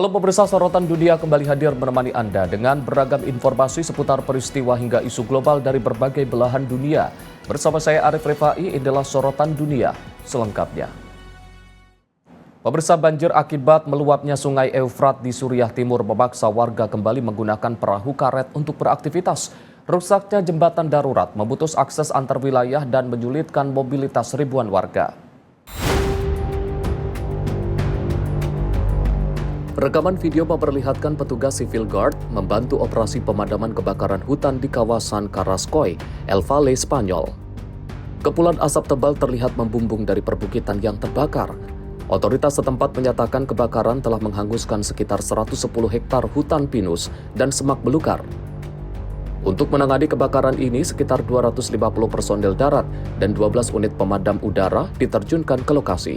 Halo pemirsa, sorotan dunia kembali hadir menemani Anda dengan beragam informasi seputar peristiwa hingga isu global dari berbagai belahan dunia. Bersama saya Arif Rifai, inilah sorotan dunia selengkapnya. Pemirsa, banjir akibat meluapnya sungai Eufrat di Suriah Timur memaksa warga kembali menggunakan perahu karet untuk beraktivitas. Rusaknya jembatan darurat memutus akses antar wilayah dan menyulitkan mobilitas ribuan warga. Rekaman video memperlihatkan petugas Civil Guard membantu operasi pemadaman kebakaran hutan di kawasan Carrascoy, El Valle, Spanyol. Kepulan asap tebal terlihat membumbung dari perbukitan yang terbakar. Otoritas setempat menyatakan kebakaran telah menghanguskan sekitar 110 hektar hutan pinus dan semak belukar. Untuk menangani kebakaran ini, sekitar 250 personel darat dan 12 unit pemadam udara diterjunkan ke lokasi.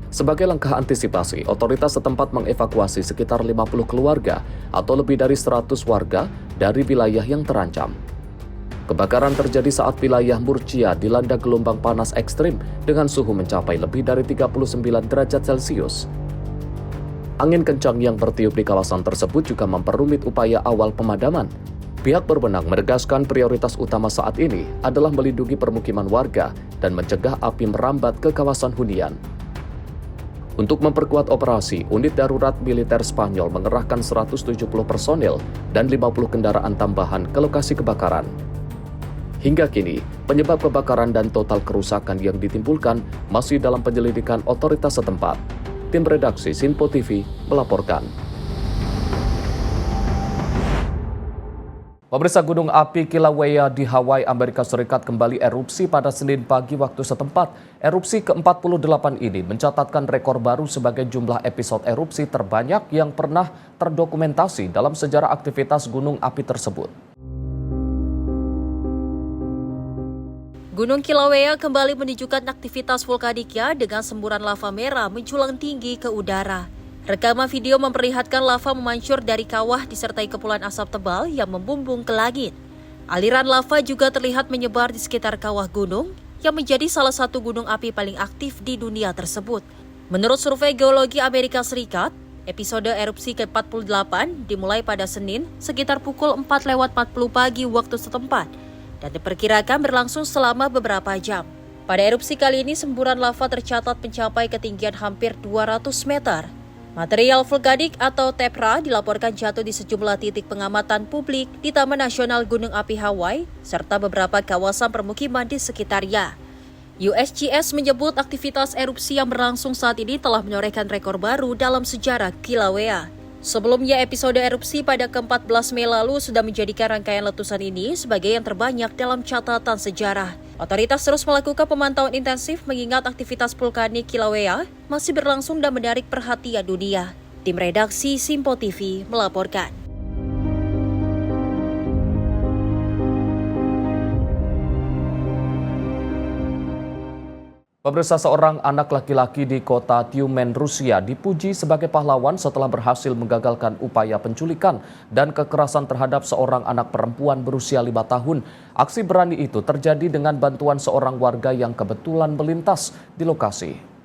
Sebagai langkah antisipasi, otoritas setempat mengevakuasi sekitar 50 keluarga atau lebih dari 100 warga dari wilayah yang terancam. Kebakaran terjadi saat wilayah Murcia dilanda gelombang panas ekstrim dengan suhu mencapai lebih dari 39 derajat Celcius. Angin kencang yang bertiup di kawasan tersebut juga memperumit upaya awal pemadaman. Pihak berwenang menegaskan prioritas utama saat ini adalah melindungi permukiman warga dan mencegah api merambat ke kawasan hunian. Untuk memperkuat operasi, unit darurat militer Spanyol mengerahkan 170 personel dan 50 kendaraan tambahan ke lokasi kebakaran. Hingga kini, penyebab kebakaran dan total kerusakan yang ditimbulkan masih dalam penyelidikan otoritas setempat. Tim redaksi Sinpo TV melaporkan. Pemirsa, gunung api Kilauea di Hawaii, Amerika Serikat kembali erupsi pada Senin pagi waktu setempat. Erupsi ke-48 ini mencatatkan rekor baru sebagai jumlah episode erupsi terbanyak yang pernah terdokumentasi dalam sejarah aktivitas gunung api tersebut. Gunung Kilauea kembali menunjukkan aktivitas vulkaniknya dengan semburan lava merah menjulang tinggi ke udara. Rekaman video memperlihatkan lava memancur dari kawah disertai kepulan asap tebal yang membumbung ke langit. Aliran lava juga terlihat menyebar di sekitar kawah gunung yang menjadi salah satu gunung api paling aktif di dunia tersebut. Menurut survei geologi Amerika Serikat, episode erupsi ke-48 dimulai pada Senin sekitar pukul 4:40 pagi waktu setempat dan diperkirakan berlangsung selama beberapa jam. Pada erupsi kali ini, semburan lava tercatat mencapai ketinggian hampir 200 meter. Material vulkanik atau tephra dilaporkan jatuh di sejumlah titik pengamatan publik di Taman Nasional Gunung Api Hawaii serta beberapa kawasan permukiman di sekitarnya. USGS menyebut aktivitas erupsi yang berlangsung saat ini telah menorehkan rekor baru dalam sejarah Kilauea. Sebelumnya, episode erupsi pada ke-14 Mei lalu sudah menjadikan rangkaian letusan ini sebagai yang terbanyak dalam catatan sejarah. Otoritas terus melakukan pemantauan intensif mengingat aktivitas vulkanik Kilauea masih berlangsung dan menarik perhatian dunia. Tim redaksi Sinpo TV melaporkan. Pemirsa, seorang anak laki-laki di kota Tyumen, Rusia dipuji sebagai pahlawan setelah berhasil menggagalkan upaya penculikan dan kekerasan terhadap seorang anak perempuan berusia 5 tahun. Aksi berani itu terjadi dengan bantuan seorang warga yang kebetulan melintas di lokasi.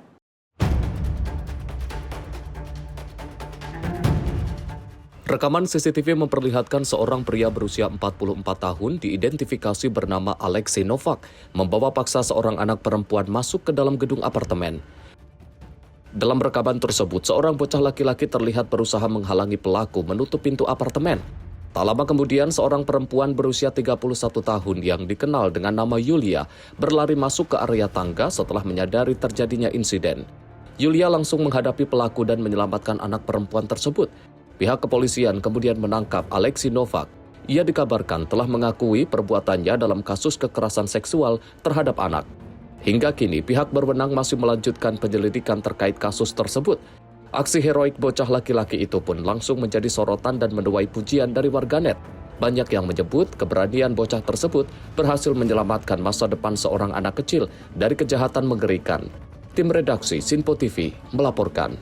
Rekaman CCTV memperlihatkan seorang pria berusia 44 tahun diidentifikasi bernama Alexei Novak membawa paksa seorang anak perempuan masuk ke dalam gedung apartemen. Dalam rekaman tersebut, seorang bocah laki-laki terlihat berusaha menghalangi pelaku menutup pintu apartemen. Tak lama kemudian, seorang perempuan berusia 31 tahun yang dikenal dengan nama Yulia berlari masuk ke area tangga setelah menyadari terjadinya insiden. Yulia langsung menghadapi pelaku dan menyelamatkan anak perempuan tersebut. Pihak kepolisian kemudian menangkap Alexei Novak. Ia dikabarkan telah mengakui perbuatannya dalam kasus kekerasan seksual terhadap anak. Hingga kini pihak berwenang masih melanjutkan penyelidikan terkait kasus tersebut. Aksi heroik bocah laki-laki itu pun langsung menjadi sorotan dan menuai pujian dari warganet. Banyak yang menyebut keberanian bocah tersebut berhasil menyelamatkan masa depan seorang anak kecil dari kejahatan mengerikan. Tim redaksi Sinpo TV melaporkan.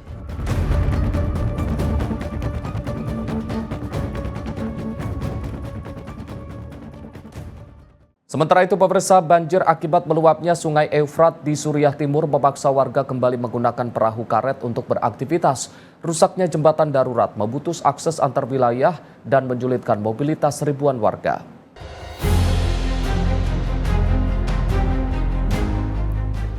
Sementara itu, pemirsa, banjir akibat meluapnya Sungai Eufrat di Suriah Timur memaksa warga kembali menggunakan perahu karet untuk beraktivitas. Rusaknya jembatan darurat memutus akses antar wilayah dan menyulitkan mobilitas ribuan warga.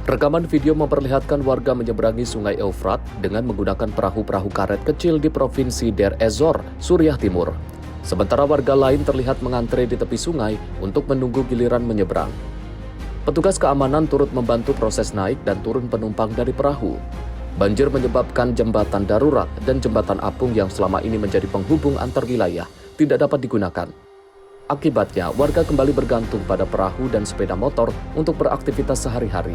Rekaman video memperlihatkan warga menyeberangi Sungai Eufrat dengan menggunakan perahu-perahu karet kecil di Provinsi Deir ez-Zor, Suriah Timur. Sementara warga lain terlihat mengantre di tepi sungai untuk menunggu giliran menyeberang. Petugas keamanan turut membantu proses naik dan turun penumpang dari perahu. Banjir menyebabkan jembatan darurat dan jembatan apung yang selama ini menjadi penghubung antar wilayah tidak dapat digunakan. Akibatnya, warga kembali bergantung pada perahu dan sepeda motor untuk beraktivitas sehari-hari.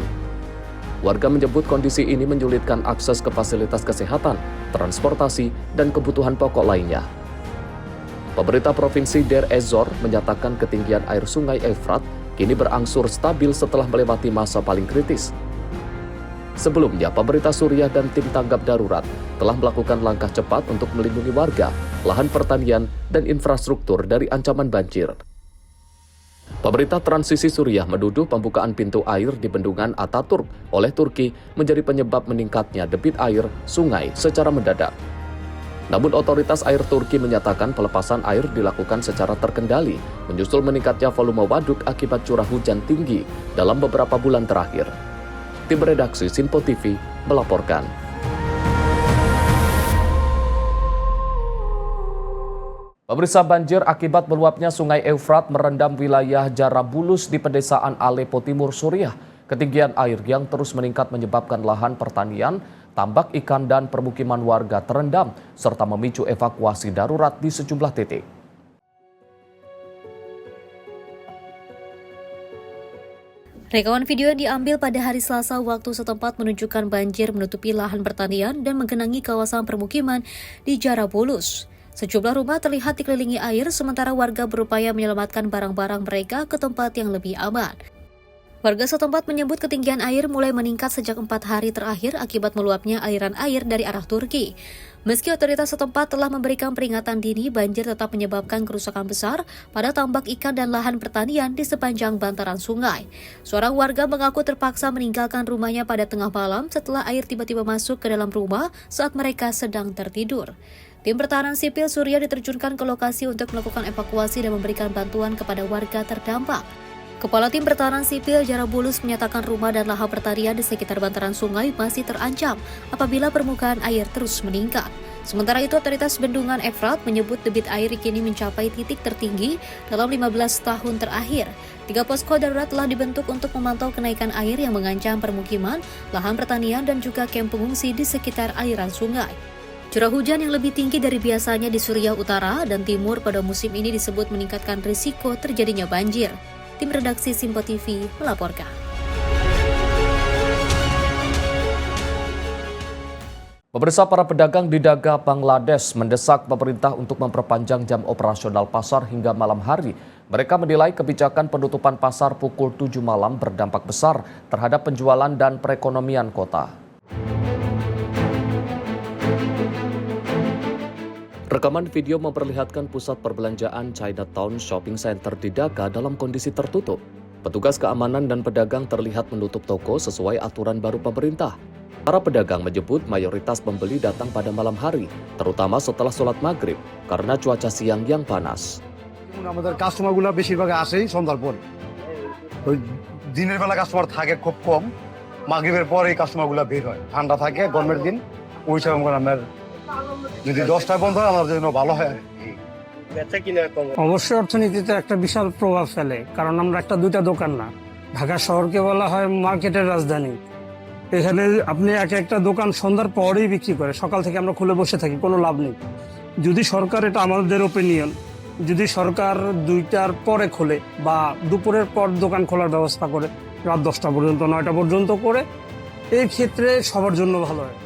Warga menyebut kondisi ini menyulitkan akses ke fasilitas kesehatan, transportasi, dan kebutuhan pokok lainnya. Pemerintah Provinsi Deir ez-Zor menyatakan ketinggian air Sungai Eufrat kini berangsur stabil setelah melewati masa paling kritis. Sebelumnya, pemerintah Suriah dan tim tanggap darurat telah melakukan langkah cepat untuk melindungi warga, lahan pertanian, dan infrastruktur dari ancaman banjir. Pemerintah transisi Suriah menuduh pembukaan pintu air di bendungan Ataturk oleh Turki menjadi penyebab meningkatnya debit air sungai secara mendadak. Namun otoritas air Turki menyatakan pelepasan air dilakukan secara terkendali, menyusul meningkatnya volume waduk akibat curah hujan tinggi dalam beberapa bulan terakhir. Tim redaksi Simpo TV melaporkan. Pemirsa, banjir akibat meluapnya Sungai Eufrat merendam wilayah Jarabulus di pedesaan Aleppo Timur, Suriah. Ketinggian air yang terus meningkat menyebabkan lahan pertanian, tambak ikan dan permukiman warga terendam, serta memicu evakuasi darurat di sejumlah titik. Rekaman video yang diambil pada hari Selasa waktu setempat menunjukkan banjir menutupi lahan pertanian dan menggenangi kawasan permukiman di Jarabulus. Sejumlah rumah terlihat dikelilingi air, sementara warga berupaya menyelamatkan barang-barang mereka ke tempat yang lebih aman. Warga setempat menyebut ketinggian air mulai meningkat sejak 4 hari terakhir akibat meluapnya aliran air dari arah Turki. Meski otoritas setempat telah memberikan peringatan dini, banjir tetap menyebabkan kerusakan besar pada tambak ikan dan lahan pertanian di sepanjang bantaran sungai. Seorang warga mengaku terpaksa meninggalkan rumahnya pada tengah malam setelah air tiba-tiba masuk ke dalam rumah saat mereka sedang tertidur. Tim pertahanan sipil Suriah diterjunkan ke lokasi untuk melakukan evakuasi dan memberikan bantuan kepada warga terdampak. Kepala Tim Pertahanan Sipil Jarabulus menyatakan rumah dan lahan pertanian di sekitar bantaran sungai masih terancam apabila permukaan air terus meningkat. Sementara itu, otoritas Bendungan Eufrat menyebut debit air kini mencapai titik tertinggi dalam 15 tahun terakhir. 3 posko darurat telah dibentuk untuk memantau kenaikan air yang mengancam permukiman, lahan pertanian, dan juga kamp pengungsi di sekitar aliran sungai. Curah hujan yang lebih tinggi dari biasanya di Suriah Utara dan Timur pada musim ini disebut meningkatkan risiko terjadinya banjir. Tim redaksi Simpo TV melaporkan. Pemirsa, para pedagang di Dhaka, Bangladesh mendesak pemerintah untuk memperpanjang jam operasional pasar hingga malam hari. Mereka menilai kebijakan penutupan pasar pukul 7 malam berdampak besar terhadap penjualan dan perekonomian kota. Rekaman video memperlihatkan pusat perbelanjaan Chinatown Shopping Center di Dhaka dalam kondisi tertutup. Petugas keamanan dan pedagang terlihat menutup toko sesuai aturan baru pemerintah. Para pedagang menyebut mayoritas pembeli datang pada malam hari, terutama setelah sholat maghrib, karena cuaca siang yang panas. আমাদের কাস্টমারগুলো বেশিরভাগ আসেই সন্ধ্যার পর। ওই দিনের বেলা কাস্টমার থাকে খুব কম, মাগরিবের পরে এই কাস্টমারগুলো বের হয়। ঠান্ডা থাকে গরমের দিন, ওই সময় আমার যদি 10টায় বন্ধ হয় আমাদের জন্য ভালো হয়। অবশ্যই অর্থনীতিতে একটা বিশাল প্রভাব ফেলে, কারণ আমরা একটা দুইটা দোকান না, ঢাকা শহরকে বলা হয় মার্কেটের রাজধানী। এখানে আপনি একটা দোকান সন্ধ্যার পরেই বিক্রি করে, সকাল থেকে আমরা খুলে বসে থাকি, কোনো লাভ নেই। যদি সরকার, এটা আমাদের ওপিনিয়ন, যদি সরকার 2টার পরে খোলে বা দুপুরের পর দোকান খোলার ব্যবস্থা করে রাত 10টা পর্যন্ত 9টা পর্যন্ত করে, এই ক্ষেত্রে সবার জন্য ভালো হয়।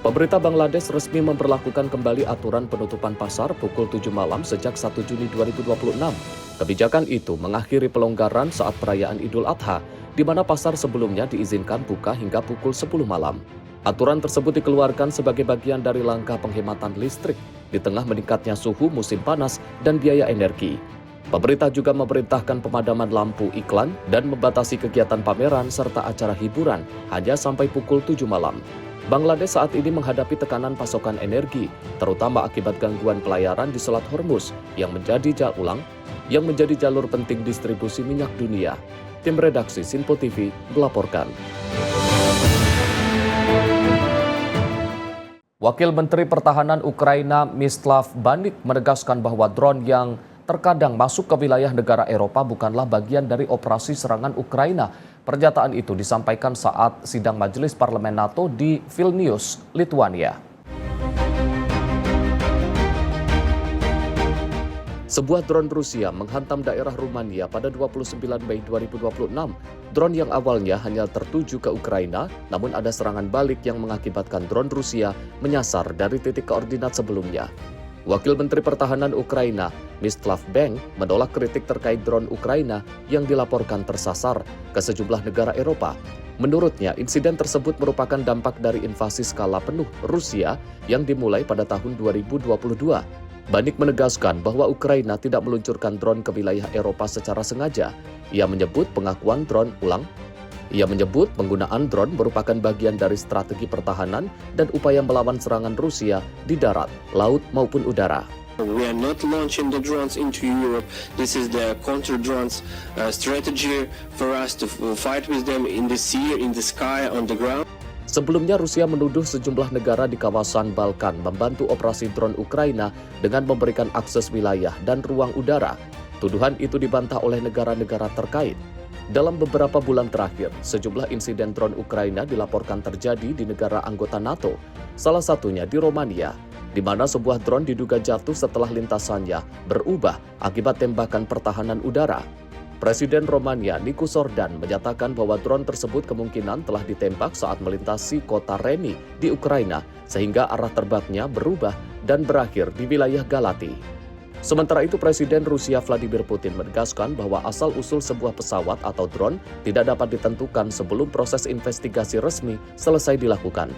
Pemerintah Bangladesh resmi memperlakukan kembali aturan penutupan pasar pukul 7 malam sejak 1 Juni 2026. Kebijakan itu mengakhiri pelonggaran saat perayaan Idul Adha, di mana pasar sebelumnya diizinkan buka hingga pukul 10 malam. Aturan tersebut dikeluarkan sebagai bagian dari langkah penghematan listrik di tengah meningkatnya suhu musim panas dan biaya energi. Pemerintah juga memerintahkan pemadaman lampu iklan dan membatasi kegiatan pameran serta acara hiburan hanya sampai pukul 7 malam. Bangladesh saat ini menghadapi tekanan pasokan energi, terutama akibat gangguan pelayaran di Selat Hormuz yang menjadi jalur penting distribusi minyak dunia. Tim redaksi Sinpo TV melaporkan. Wakil Menteri Pertahanan Ukraina Myslav Banik menegaskan bahwa drone yang terkadang masuk ke wilayah negara Eropa bukanlah bagian dari operasi serangan Ukraina. Pernyataan itu disampaikan saat sidang Majelis Parlemen NATO di Vilnius, Lithuania. Sebuah drone Rusia menghantam daerah Rumania pada 29 Mei 2026. Drone yang awalnya hanya tertuju ke Ukraina, namun ada serangan balik yang mengakibatkan drone Rusia menyasar dari titik koordinat sebelumnya. Wakil Menteri Pertahanan Ukraina, Myslav Bank, menolak kritik terkait drone Ukraina yang dilaporkan tersasar ke sejumlah negara Eropa. Menurutnya, insiden tersebut merupakan dampak dari invasi skala penuh Rusia yang dimulai pada tahun 2022. Banik menegaskan bahwa Ukraina tidak meluncurkan drone ke wilayah Eropa secara sengaja. Ia menyebut penggunaan drone merupakan bagian dari strategi pertahanan dan upaya melawan serangan Rusia di darat, laut maupun udara. We are not launching the drones into Europe. This is the counter-drones strategy for us to fight with them in the sea, in the sky, on the ground. Sebelumnya, Rusia menuduh sejumlah negara di kawasan Balkan membantu operasi drone Ukraina dengan memberikan akses wilayah dan ruang udara. Tuduhan itu dibantah oleh negara-negara terkait. Dalam beberapa bulan terakhir, sejumlah insiden drone Ukraina dilaporkan terjadi di negara anggota NATO, salah satunya di Romania, di mana sebuah drone diduga jatuh setelah lintasannya berubah akibat tembakan pertahanan udara. Presiden Romania Nicu Sordan menyatakan bahwa drone tersebut kemungkinan telah ditembak saat melintasi kota Reni di Ukraina, sehingga arah terbangnya berubah dan berakhir di wilayah Galati. Sementara itu, Presiden Rusia Vladimir Putin menegaskan bahwa asal-usul sebuah pesawat atau drone tidak dapat ditentukan sebelum proses investigasi resmi selesai dilakukan.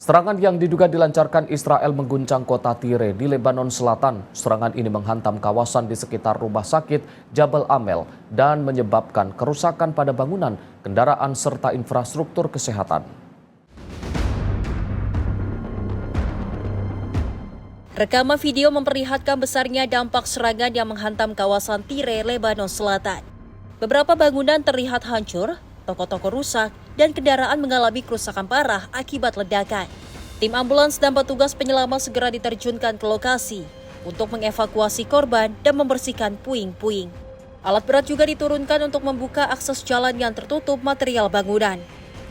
Serangan yang diduga dilancarkan Israel mengguncang kota Tire di Lebanon Selatan. Serangan ini menghantam kawasan di sekitar rumah sakit Jabal Amel dan menyebabkan kerusakan pada bangunan, kendaraan, serta infrastruktur kesehatan. Rekaman video memperlihatkan besarnya dampak serangan yang menghantam kawasan Tire, Lebanon Selatan. Beberapa bangunan terlihat hancur, toko-toko rusak, dan kendaraan mengalami kerusakan parah akibat ledakan. Tim ambulans dan petugas penyelamat segera diterjunkan ke lokasi untuk mengevakuasi korban dan membersihkan puing-puing. Alat berat juga diturunkan untuk membuka akses jalan yang tertutup material bangunan.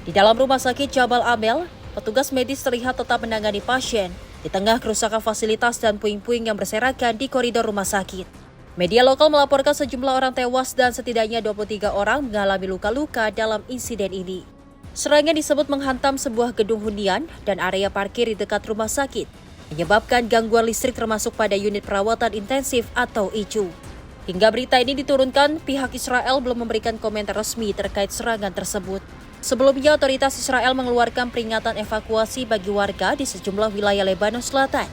Di dalam rumah sakit Jabal Amel, petugas medis terlihat tetap menangani pasien di tengah kerusakan fasilitas dan puing-puing yang berserakan di koridor rumah sakit. Media lokal melaporkan sejumlah orang tewas dan setidaknya 23 orang mengalami luka-luka dalam insiden ini. Serangan disebut menghantam sebuah gedung hunian dan area parkir di dekat rumah sakit, menyebabkan gangguan listrik termasuk pada unit perawatan intensif atau ICU. Hingga berita ini diturunkan, pihak Israel belum memberikan komentar resmi terkait serangan tersebut. Sebelumnya, otoritas Israel mengeluarkan peringatan evakuasi bagi warga di sejumlah wilayah Lebanon Selatan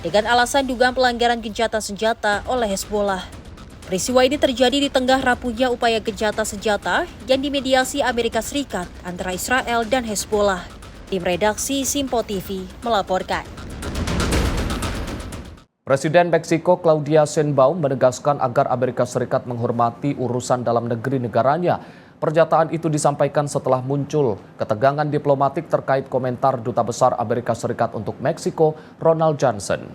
dengan alasan dugaan pelanggaran gencatan senjata oleh Hezbollah. Peristiwa ini terjadi di tengah rapuhnya upaya gencatan senjata yang dimediasi Amerika Serikat antara Israel dan Hezbollah. Tim redaksi Sinpo TV melaporkan. Presiden Meksiko Claudia Sheinbaum menegaskan agar Amerika Serikat menghormati urusan dalam negeri negaranya. Pernyataan itu disampaikan setelah muncul ketegangan diplomatik terkait komentar Duta Besar Amerika Serikat untuk Meksiko, Ronald Johnson.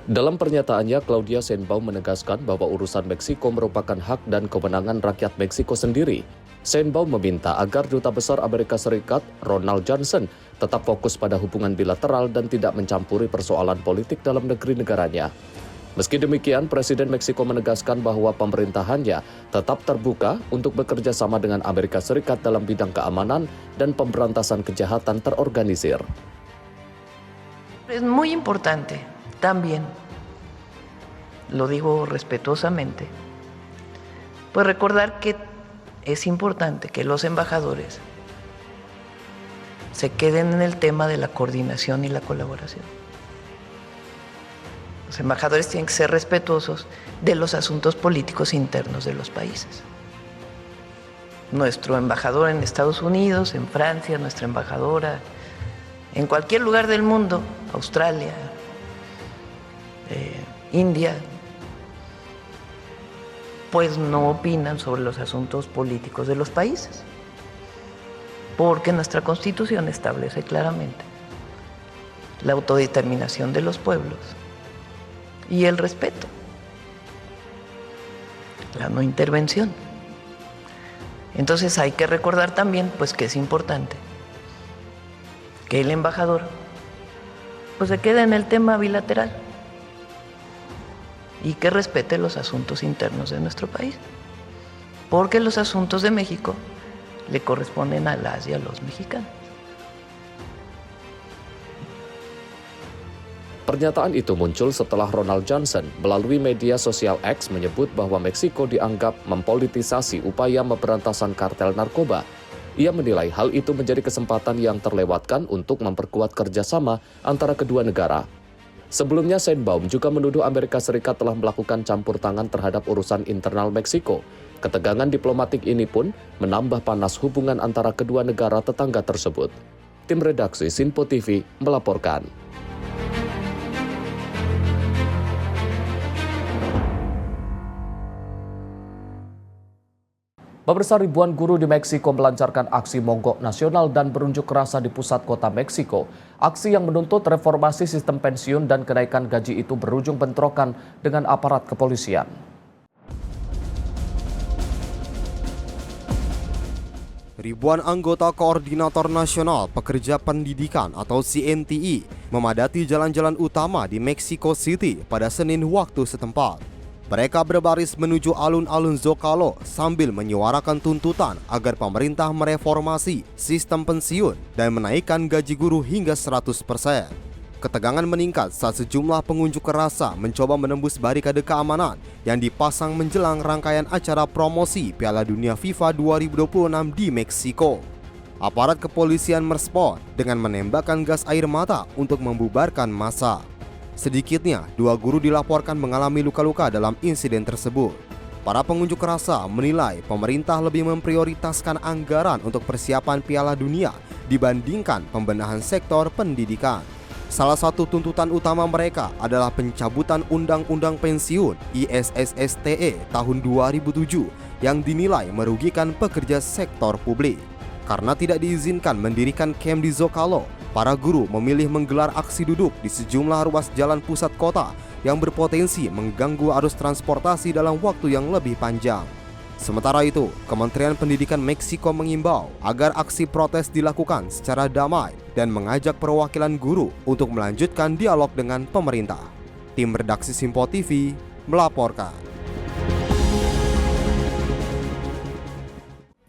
Dalam pernyataannya, Claudia Sheinbaum menegaskan bahwa urusan Meksiko merupakan hak dan kewenangan rakyat Meksiko sendiri. Sheinbaum meminta agar Duta Besar Amerika Serikat, Ronald Johnson, tetap fokus pada hubungan bilateral dan tidak mencampuri persoalan politik dalam negeri negaranya. Meski demikian, Presiden Meksiko menegaskan bahwa pemerintahannya tetap terbuka untuk bekerja sama dengan Amerika Serikat dalam bidang keamanan dan pemberantasan kejahatan terorganisir. Es muy importante también, lo digo respetuosamente, pues recordar que es importante que los embajadores se queden en el tema de la coordinación y la colaboración. Los embajadores tienen que ser respetuosos de los asuntos políticos internos de los países. Nuestro embajador en Estados Unidos, en Francia, nuestra embajadora en cualquier lugar del mundo, Australia, India, pues no opinan sobre los asuntos políticos de los países, porque nuestra Constitución establece claramente la autodeterminación de los pueblos y el respeto, la no intervención. Entonces hay que recordar también pues que es importante que el embajador pues se quede en el tema bilateral y que respete los asuntos internos de nuestro país, porque los asuntos de México le corresponden a las y a los mexicanos. Pernyataan itu muncul setelah Ronald Johnson melalui media sosial X menyebut bahwa Meksiko dianggap mempolitisasi upaya pemberantasan kartel narkoba. Ia menilai hal itu menjadi kesempatan yang terlewatkan untuk memperkuat kerjasama antara kedua negara. Sebelumnya, Sheinbaum juga menuduh Amerika Serikat telah melakukan campur tangan terhadap urusan internal Meksiko. Ketegangan diplomatik ini pun menambah panas hubungan antara kedua negara tetangga tersebut. Tim redaksi Sinpo TV melaporkan. Pemirsa, ribuan guru di Meksiko melancarkan aksi mogok nasional dan berunjuk rasa di pusat kota Meksiko. Aksi yang menuntut reformasi sistem pensiun dan kenaikan gaji itu berujung bentrokan dengan aparat kepolisian. Ribuan anggota Koordinator Nasional Pekerja Pendidikan atau CNTI memadati jalan-jalan utama di Mexico City pada Senin waktu setempat. Mereka berbaris menuju alun-alun Zocalo sambil menyuarakan tuntutan agar pemerintah mereformasi sistem pensiun dan menaikkan gaji guru hingga 100%. Ketegangan meningkat saat sejumlah pengunjuk rasa mencoba menembus barikade keamanan yang dipasang menjelang rangkaian acara promosi Piala Dunia FIFA 2026 di Meksiko. Aparat kepolisian merespon dengan menembakkan gas air mata untuk membubarkan massa. Sedikitnya, 2 guru dilaporkan mengalami luka-luka dalam insiden tersebut. Para pengunjuk rasa menilai pemerintah lebih memprioritaskan anggaran untuk persiapan Piala Dunia dibandingkan pembenahan sektor pendidikan. Salah satu tuntutan utama mereka adalah pencabutan Undang-Undang Pensiun ISSSTE tahun 2007 yang dinilai merugikan pekerja sektor publik. Karena tidak diizinkan mendirikan camp di Zocalo, para guru memilih menggelar aksi duduk di sejumlah ruas jalan pusat kota yang berpotensi mengganggu arus transportasi dalam waktu yang lebih panjang. Sementara itu, Kementerian Pendidikan Meksiko mengimbau agar aksi protes dilakukan secara damai dan mengajak perwakilan guru untuk melanjutkan dialog dengan pemerintah. Tim redaksi Simpo TV melaporkan.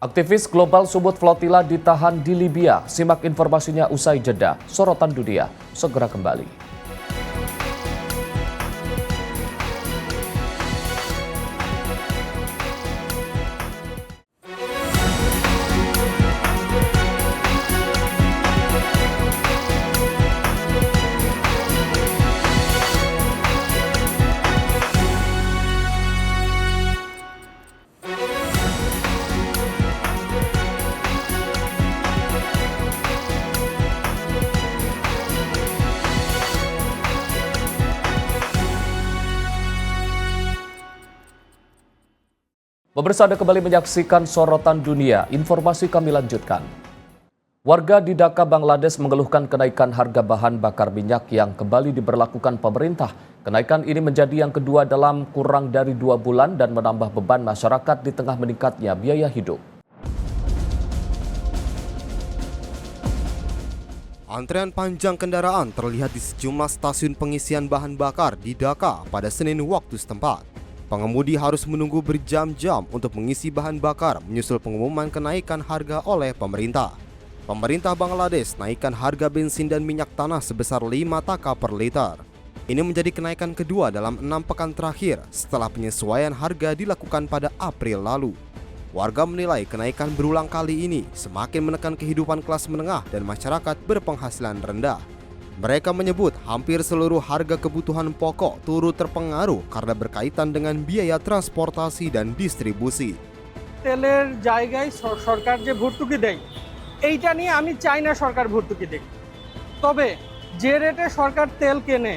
Aktivis global Sumut Flotilla ditahan di Libya. Simak informasinya usai jeda. Sorotan dunia segera kembali. Pemirsa, Anda kembali menyaksikan Sorotan Dunia. Informasi kami lanjutkan. Warga di Dhaka, Bangladesh mengeluhkan kenaikan harga bahan bakar minyak yang kembali diberlakukan pemerintah. Kenaikan ini menjadi yang kedua dalam kurang dari 2 bulan dan menambah beban masyarakat di tengah meningkatnya biaya hidup. Antrean panjang kendaraan terlihat di sejumlah stasiun pengisian bahan bakar di Dhaka pada Senin waktu setempat. Pengemudi harus menunggu berjam-jam untuk mengisi bahan bakar menyusul pengumuman kenaikan harga oleh pemerintah. Pemerintah Bangladesh naikkan harga bensin dan minyak tanah sebesar 5 taka per liter. Ini menjadi kenaikan kedua dalam 6 pekan terakhir setelah penyesuaian harga dilakukan pada April lalu. Warga menilai kenaikan berulang kali ini semakin menekan kehidupan kelas menengah dan masyarakat berpenghasilan rendah. Mereka menyebut hampir seluruh harga kebutuhan pokok turut terpengaruh karena berkaitan dengan biaya transportasi dan distribusi. তেলের জায়গায় সরকার যে ভর্তুকি দেয় এইটা নিয়ে আমি চাই না সরকার ভর্তুকি দেয়, তবে যে রেটে সরকার তেল কেনে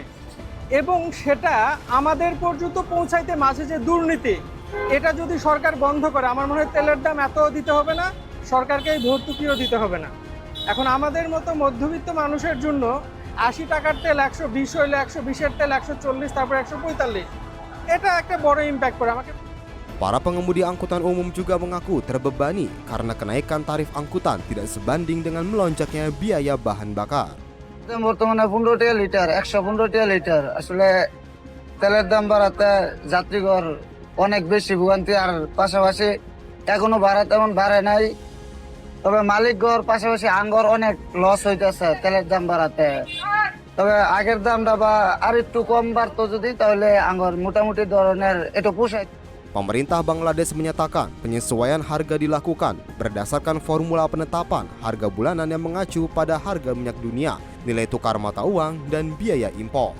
এবং সেটা আমাদের পর্যন্ত পৌঁছাইতে মাঝে যে দুর্নীতি, এটা যদি সরকার বন্ধ করে আমার মনে হয় তেলের দাম এত দিতে হবে না, সরকারকে এই ভর্তুকিও দিতে হবে না। এখন আমাদের মতো মধ্যবিত্ত মানুষের জন্য 80 টাকার তেল 120 হইলে 120-এর তেল 140, তারপর 145, এটা একটা বড় ইম্প্যাক্ট করে আমাকে। Para pengemudi angkutan umum juga mengaku terbebani karena kenaikan tarif angkutan tidak sebanding dengan melonjaknya biaya bahan bakar. বর্তমানে 15 টাকা লিটার, 115 টাকা লিটার। আসলে তেলের দাম বাড়াতে যাত্রীগণ অনেক বেশি ভোগান্তি, আর পাশাপাশি এখনো ভাড়া তেমন বাড়ে নাই। তবে মালিকগণ পাশাপাশি আঙ্গর অনেক লস হইতেছে তেলের দাম বাড়াতে। তবে আগের দামটা বা আর একটু কম বাড়তো যদি, তাহলে আঙ্গর মোটামুটি ধরনের একটু পোষায়। Pemerintah Bangladesh menyatakan penyesuaian harga dilakukan berdasarkan formula penetapan harga bulanan yang mengacu pada harga minyak dunia, nilai tukar mata uang, dan biaya impor.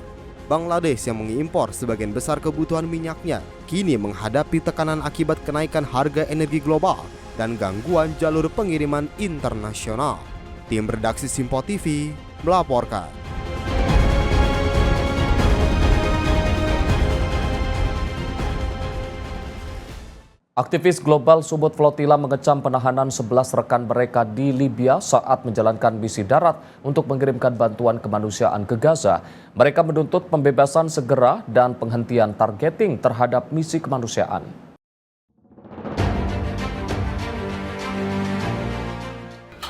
Bangladesh yang mengimpor sebagian besar kebutuhan minyaknya kini menghadapi tekanan akibat kenaikan harga energi global dan gangguan jalur pengiriman internasional. Tim redaksi Simpo TV melaporkan. Aktivis global Subud Flotilla mengecam penahanan 11 rekan mereka di Libya saat menjalankan misi darat untuk mengirimkan bantuan kemanusiaan ke Gaza. Mereka menuntut pembebasan segera dan penghentian targeting terhadap misi kemanusiaan.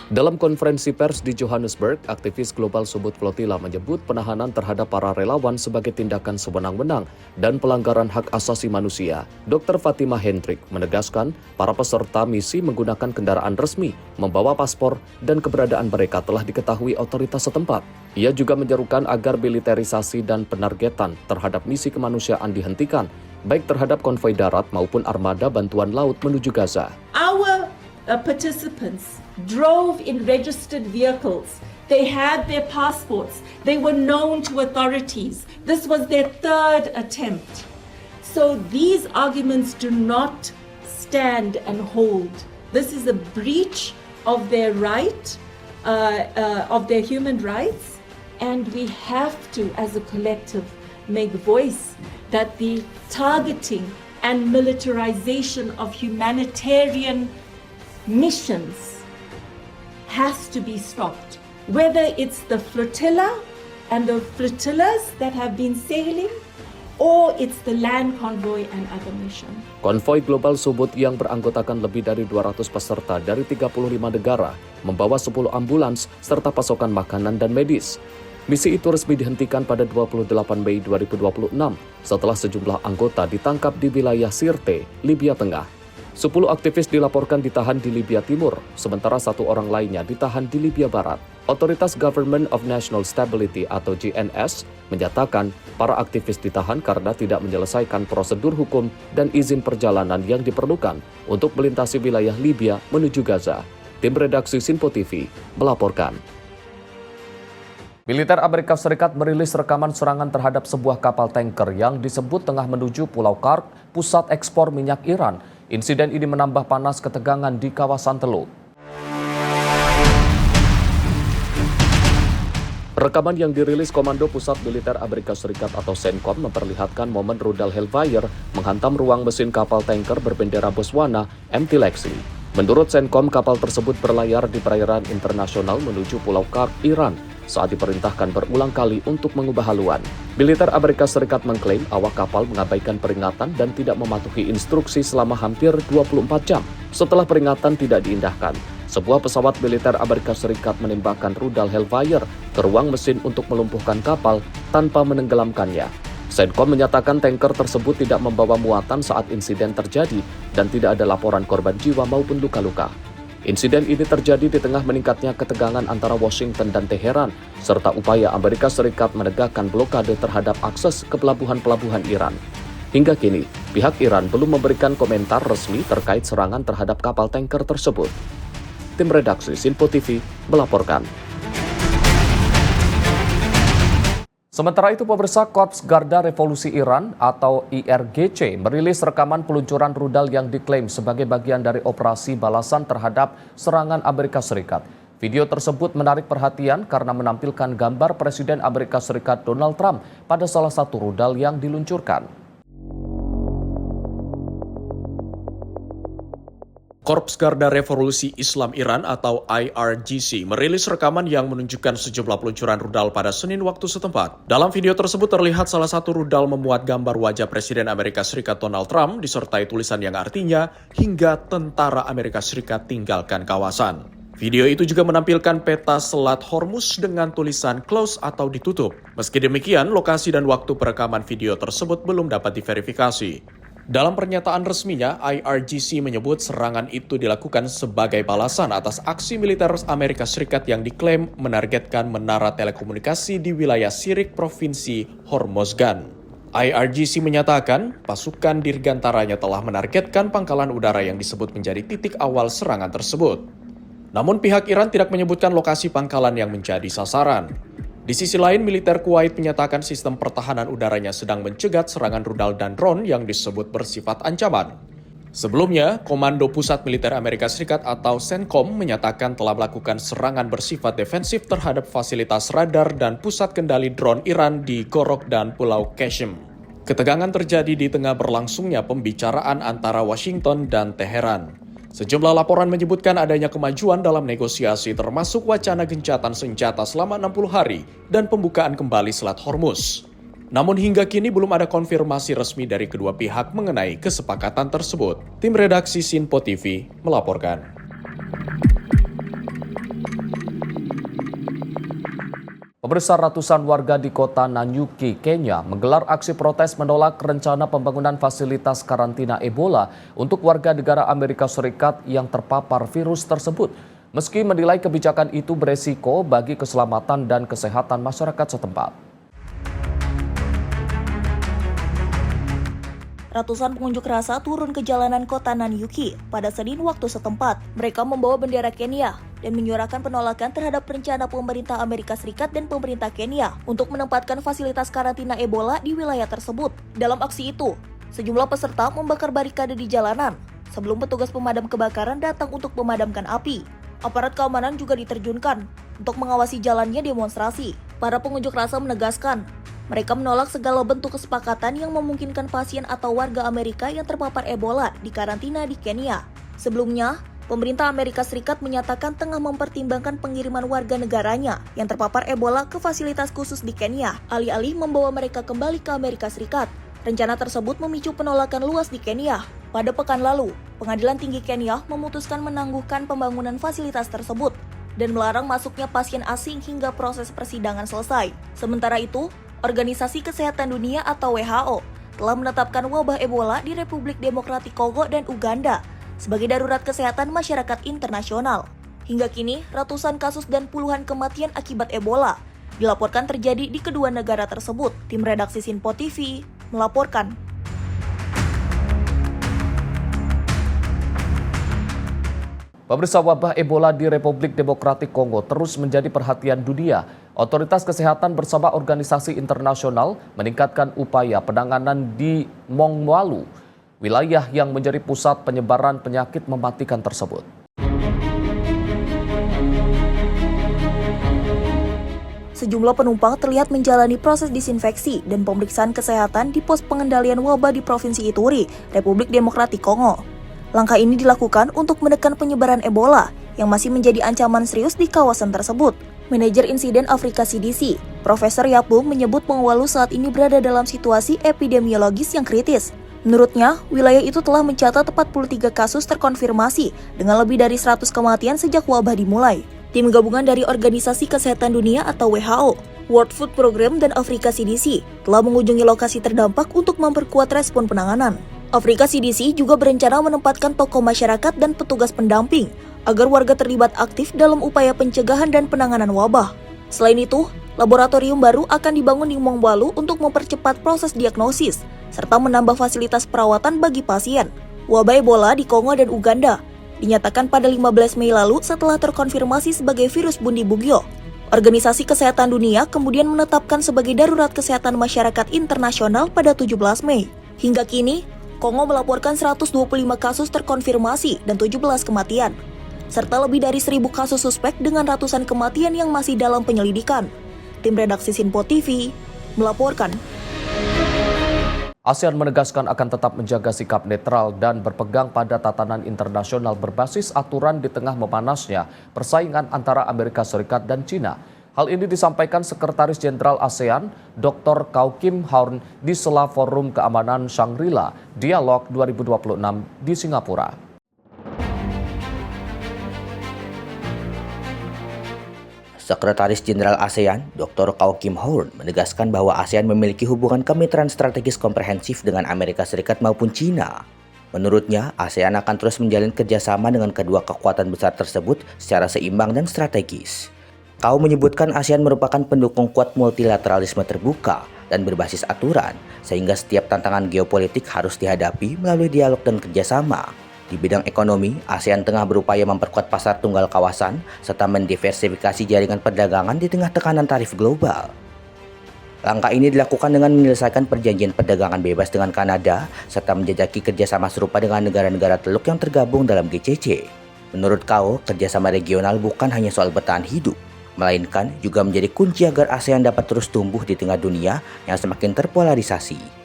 Dalam konferensi pers di Johannesburg, aktivis global Subud Flotilla menyebut penahanan terhadap para relawan sebagai tindakan sewenang-wenang dan pelanggaran hak asasi manusia. Dr. Fatima Hendrik menegaskan para peserta misi menggunakan kendaraan resmi, membawa paspor, dan keberadaan mereka telah diketahui otoritas setempat. Ia juga menyerukan agar militerisasi dan penargetan terhadap misi kemanusiaan dihentikan, baik terhadap konvoi darat maupun armada bantuan laut menuju Gaza. Our participants drove in registered vehicles. They had their passports. They were known to authorities. This was their third attempt. So these arguments do not stand and hold. This is a breach of their right, of their human rights, and we have to, as a collective, make voice that the targeting and militarization of humanitarian missions has to be stopped. Whether it's the flotilla and the flotillas that have been sailing, or it's the land convoy and other mission. Konvoi global Subud yang beranggotakan lebih dari 200 peserta dari 35 negara, membawa 10 ambulans serta pasokan makanan dan medis. Misi itu resmi dihentikan pada 28 Mei 2026 setelah sejumlah anggota ditangkap di wilayah Sirte, Libya Tengah. 10 aktivis dilaporkan ditahan di Libya Timur, sementara 1 orang lainnya ditahan di Libya Barat. Otoritas Government of National Stability atau GNS menyatakan para aktivis ditahan karena tidak menyelesaikan prosedur hukum dan izin perjalanan yang diperlukan untuk melintasi wilayah Libya menuju Gaza. Tim redaksi Simpo TV melaporkan. Militer Amerika Serikat merilis rekaman serangan terhadap sebuah kapal tanker yang disebut tengah menuju Pulau Kark, pusat ekspor minyak Iran. Insiden ini menambah panas ketegangan di kawasan Teluk. Rekaman yang dirilis Komando Pusat Militer Amerika Serikat atau CENTCOM memperlihatkan momen rudal Hellfire menghantam ruang mesin kapal tanker berbendera Botswana MT Lexi. Menurut CENTCOM, kapal tersebut berlayar di perairan internasional menuju Pulau Kark, Iran, saat diperintahkan berulang kali untuk mengubah haluan. Militer Amerika Serikat mengklaim awak kapal mengabaikan peringatan dan tidak mematuhi instruksi selama hampir 24 jam. Setelah peringatan tidak diindahkan, sebuah pesawat militer Amerika Serikat menembakkan rudal Hellfire ke ruang mesin untuk melumpuhkan kapal tanpa menenggelamkannya. CENTCOM menyatakan tanker tersebut tidak membawa muatan saat insiden terjadi dan tidak ada laporan korban jiwa maupun luka-luka. Insiden ini terjadi di tengah meningkatnya ketegangan antara Washington dan Teheran, serta upaya Amerika Serikat menegakkan blokade terhadap akses ke pelabuhan-pelabuhan Iran. Hingga kini, Pihak Iran belum memberikan komentar resmi terkait serangan terhadap kapal tanker tersebut. Tim redaksi Sinpo TV melaporkan. Sementara itu, pemirsa, Korps Garda Revolusi Iran atau IRGC merilis rekaman peluncuran rudal yang diklaim sebagai bagian dari operasi balasan terhadap serangan Amerika Serikat. Video tersebut menarik perhatian karena menampilkan gambar Presiden Amerika Serikat Donald Trump pada salah satu rudal yang diluncurkan. Korps Garda Revolusi Islam Iran atau IRGC merilis rekaman yang menunjukkan sejumlah peluncuran rudal pada Senin waktu setempat. Dalam video tersebut terlihat salah satu rudal memuat gambar wajah Presiden Amerika Serikat Donald Trump disertai tulisan yang artinya hingga tentara Amerika Serikat tinggalkan kawasan. Video itu juga menampilkan peta Selat Hormuz dengan tulisan close atau ditutup. Meski demikian, lokasi dan waktu perekaman video tersebut belum dapat diverifikasi. Dalam pernyataan resminya, IRGC menyebut serangan itu dilakukan sebagai balasan atas aksi militer Amerika Serikat yang diklaim menargetkan menara telekomunikasi di wilayah Sirik Provinsi Hormozgan. IRGC menyatakan pasukan dirgantaranya telah menargetkan pangkalan udara yang disebut menjadi titik awal serangan tersebut. Namun pihak Iran tidak menyebutkan lokasi pangkalan yang menjadi sasaran. Di sisi lain, militer Kuwait menyatakan sistem pertahanan udaranya sedang mencegat serangan rudal dan drone yang disebut bersifat ancaman. Sebelumnya, Komando Pusat Militer Amerika Serikat atau CENTCOM menyatakan telah melakukan serangan bersifat defensif terhadap fasilitas radar dan pusat kendali drone Iran di Gorok dan Pulau Qasem. Ketegangan terjadi di tengah berlangsungnya pembicaraan antara Washington dan Teheran. Sejumlah laporan menyebutkan adanya kemajuan dalam negosiasi termasuk wacana gencatan senjata selama 60 hari dan pembukaan kembali Selat Hormuz. Namun hingga kini belum ada konfirmasi resmi dari kedua pihak mengenai kesepakatan tersebut. Tim redaksi Sinpo TV melaporkan. Pemirsa, ratusan warga di kota Nanyuki, Kenya menggelar aksi protes menolak rencana pembangunan fasilitas karantina Ebola untuk warga negara Amerika Serikat yang terpapar virus tersebut. Meski menilai kebijakan itu beresiko bagi keselamatan dan kesehatan masyarakat setempat. Ratusan pengunjuk rasa turun ke jalanan kota Nanyuki pada Senin waktu setempat. Mereka membawa bendera Kenya dan menyuarakan penolakan terhadap rencana pemerintah Amerika Serikat dan pemerintah Kenya untuk menempatkan fasilitas karantina Ebola di wilayah tersebut. Dalam aksi itu, sejumlah peserta membakar barikade di jalanan sebelum petugas pemadam kebakaran datang untuk memadamkan api. Aparat keamanan juga diterjunkan untuk mengawasi jalannya demonstrasi. Para pengunjuk rasa menegaskan mereka menolak segala bentuk kesepakatan yang memungkinkan pasien atau warga Amerika yang terpapar Ebola dikarantina di Kenya. Sebelumnya, pemerintah Amerika Serikat menyatakan tengah mempertimbangkan pengiriman warga negaranya yang terpapar Ebola ke fasilitas khusus di Kenya, alih-alih membawa mereka kembali ke Amerika Serikat. Rencana tersebut memicu penolakan luas di Kenya. Pada pekan lalu, Pengadilan Tinggi Kenya memutuskan menangguhkan pembangunan fasilitas tersebut dan melarang masuknya pasien asing hingga proses persidangan selesai. Sementara itu, Organisasi Kesehatan Dunia atau WHO telah menetapkan wabah Ebola di Republik Demokratik Kongo dan Uganda sebagai darurat kesehatan masyarakat internasional. Hingga kini, ratusan kasus dan puluhan kematian akibat Ebola dilaporkan terjadi di kedua negara tersebut. Tim redaksi Sinpo TV melaporkan. Pemirsa, wabah Ebola di Republik Demokratik Kongo terus menjadi perhatian dunia. Otoritas kesehatan bersama organisasi internasional meningkatkan upaya penanganan di Mongwalu, wilayah yang menjadi pusat penyebaran penyakit mematikan tersebut. Sejumlah penumpang terlihat menjalani proses disinfeksi dan pemeriksaan kesehatan di pos pengendalian wabah di Provinsi Ituri, Republik Demokratik Kongo. Langkah ini dilakukan untuk menekan penyebaran Ebola yang masih menjadi ancaman serius di kawasan tersebut. Manajer Insiden Afrika CDC, Profesor Yapung menyebut Mongwalu saat ini berada dalam situasi epidemiologis yang kritis. Menurutnya, wilayah itu telah mencatat 43 kasus terkonfirmasi dengan lebih dari 100 kematian sejak wabah dimulai. Tim gabungan dari Organisasi Kesehatan Dunia atau WHO, World Food Program dan Afrika CDC telah mengunjungi lokasi terdampak untuk memperkuat respon penanganan. Afrika CDC juga berencana menempatkan tokoh masyarakat dan petugas pendamping agar warga terlibat aktif dalam upaya pencegahan dan penanganan wabah. Selain itu, laboratorium baru akan dibangun di Mongwalu untuk mempercepat proses diagnosis serta menambah fasilitas perawatan bagi pasien. Wabah Ebola di Kongo dan Uganda dinyatakan pada 15 Mei lalu setelah terkonfirmasi sebagai virus Bundibugyo. Organisasi Kesehatan Dunia kemudian menetapkan sebagai darurat kesehatan masyarakat internasional pada 17 Mei. Hingga kini, Kongo melaporkan 125 kasus terkonfirmasi dan 17 kematian, serta lebih dari 1.000 kasus suspek dengan ratusan kematian yang masih dalam penyelidikan. Tim redaksi Sinpo TV melaporkan. ASEAN menegaskan akan tetap menjaga sikap netral dan berpegang pada tatanan internasional berbasis aturan di tengah memanasnya persaingan antara Amerika Serikat dan China. Hal ini disampaikan Sekretaris Jenderal ASEAN, Dr. Kau Kim Hourn di sela Forum Keamanan Shangri-La Dialog 2026 di Singapura. Sekretaris Jenderal ASEAN, Dr. Kau Kim Hourn, menegaskan bahwa ASEAN memiliki hubungan kemitraan strategis komprehensif dengan Amerika Serikat maupun China. Menurutnya, ASEAN akan terus menjalin kerjasama dengan kedua kekuatan besar tersebut secara seimbang dan strategis. Kau menyebutkan ASEAN merupakan pendukung kuat multilateralisme terbuka dan berbasis aturan, sehingga setiap tantangan geopolitik harus dihadapi melalui dialog dan kerjasama. Di bidang ekonomi, ASEAN tengah berupaya memperkuat pasar tunggal kawasan serta mendiversifikasi jaringan perdagangan di tengah tekanan tarif global. Langkah ini dilakukan dengan menyelesaikan perjanjian perdagangan bebas dengan Kanada serta menjajaki kerjasama serupa dengan negara-negara Teluk yang tergabung dalam GCC. Menurut Kau, kerjasama regional bukan hanya soal bertahan hidup, melainkan juga menjadi kunci agar ASEAN dapat terus tumbuh di tengah dunia yang semakin terpolarisasi.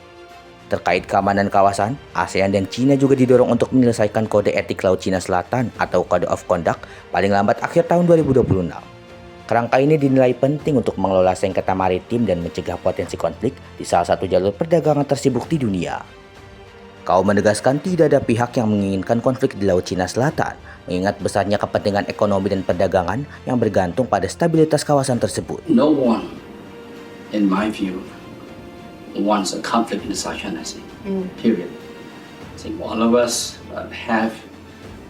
Terkait keamanan kawasan, ASEAN dan China juga didorong untuk menyelesaikan Kode Etik Laut Cina Selatan atau Code of Conduct paling lambat akhir tahun 2026. Kerangka ini dinilai penting untuk mengelola sengketa maritim dan mencegah potensi konflik di salah satu jalur perdagangan tersibuk di dunia. Kau menegaskan tidak ada pihak yang menginginkan konflik di Laut Cina Selatan, mengingat besarnya kepentingan ekonomi dan perdagangan yang bergantung pada stabilitas kawasan tersebut. No one, in my view, wants a conflict in the South China Sea, period. I think all of us have